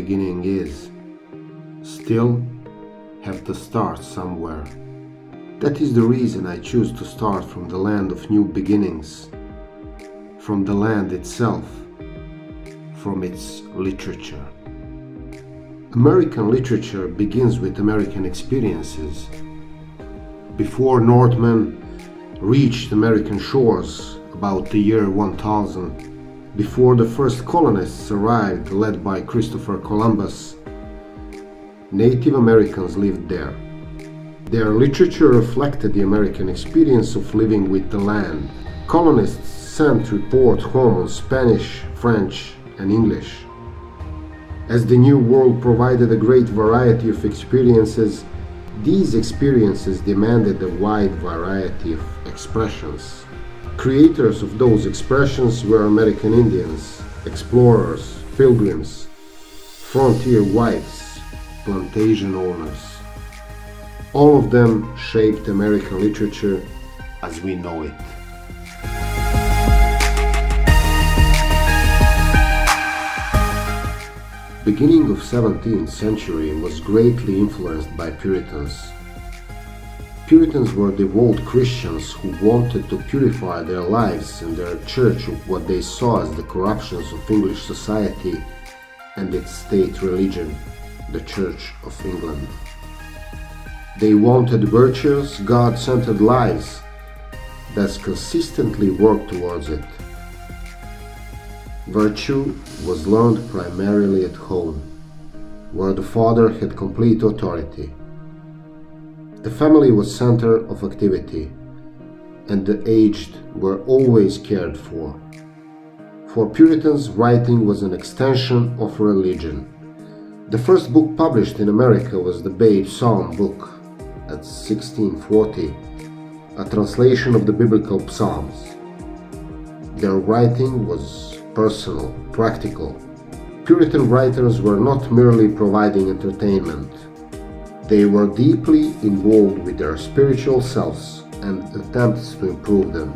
beginning is. Still, have to start somewhere. That is the reason I choose to start from the land of new beginnings, from the land itself, from its literature. American literature begins with American experiences. Before Northmen reached American shores about the year 1000, before the first colonists arrived led by Christopher Columbus, Native Americans lived there. Their literature reflected the American experience of living with the land. Colonists sent reports home on Spanish, French, and English. As the New World provided a great variety of experiences, these experiences demanded a wide variety of expressions. Creators of those expressions were American Indians, explorers, pilgrims, frontier whites, plantation owners. All of them shaped American literature as we know it. Beginning of 17th century was greatly influenced by Puritans. Puritans were devout Christians who wanted to purify their lives and their church of what they saw as the corruptions of English society and its state religion, the Church of England. They wanted virtuous, God-centered lives that consistently worked towards it. Virtue was learned primarily at home, where the father had complete authority. The family was center of activity, and the aged were always cared for. For Puritans, writing was an extension of religion. The first book published in America was the Babe Psalm book at 1640, a translation of the biblical Psalms. Their writing was personal, practical. Puritan writers were not merely providing entertainment. They were deeply involved with their spiritual selves and attempts to improve them.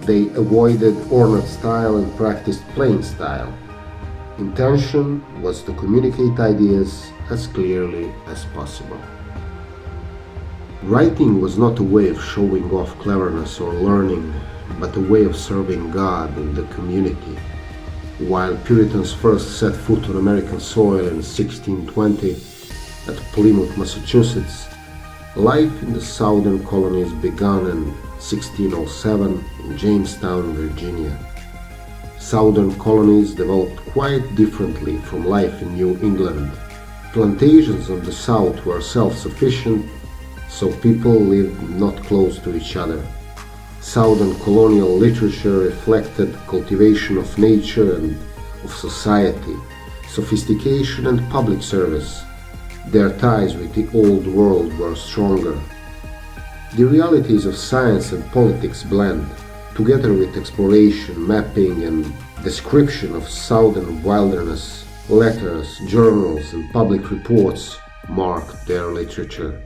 They avoided ornate style and practiced plain style. Intention was to communicate ideas as clearly as possible. Writing was not a way of showing off cleverness or learning, but a way of serving God and the community. While Puritans first set foot on American soil in 1620 at Plymouth, Massachusetts, life in the southern colonies began in 1607 in Jamestown, Virginia. Southern colonies developed quite differently from life in New England. Plantations of the South were self-sufficient, so people lived not close to each other. Southern colonial literature reflected cultivation of nature and of society, sophistication and public service. Their ties with the old world were stronger. The realities of science and politics blend, together with exploration, mapping, and description of southern wilderness. Letters, journals, and public reports marked their literature.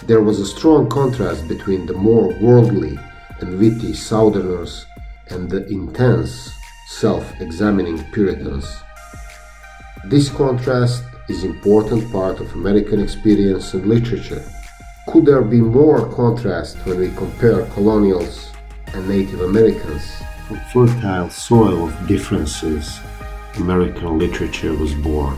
There was a strong contrast between the more worldly and witty Southerners and the intense, self-examining Puritans. This contrast is an important part of American experience and literature. Could there be more contrast when we compare colonials and Native Americans? From fertile soil of differences, American literature was born.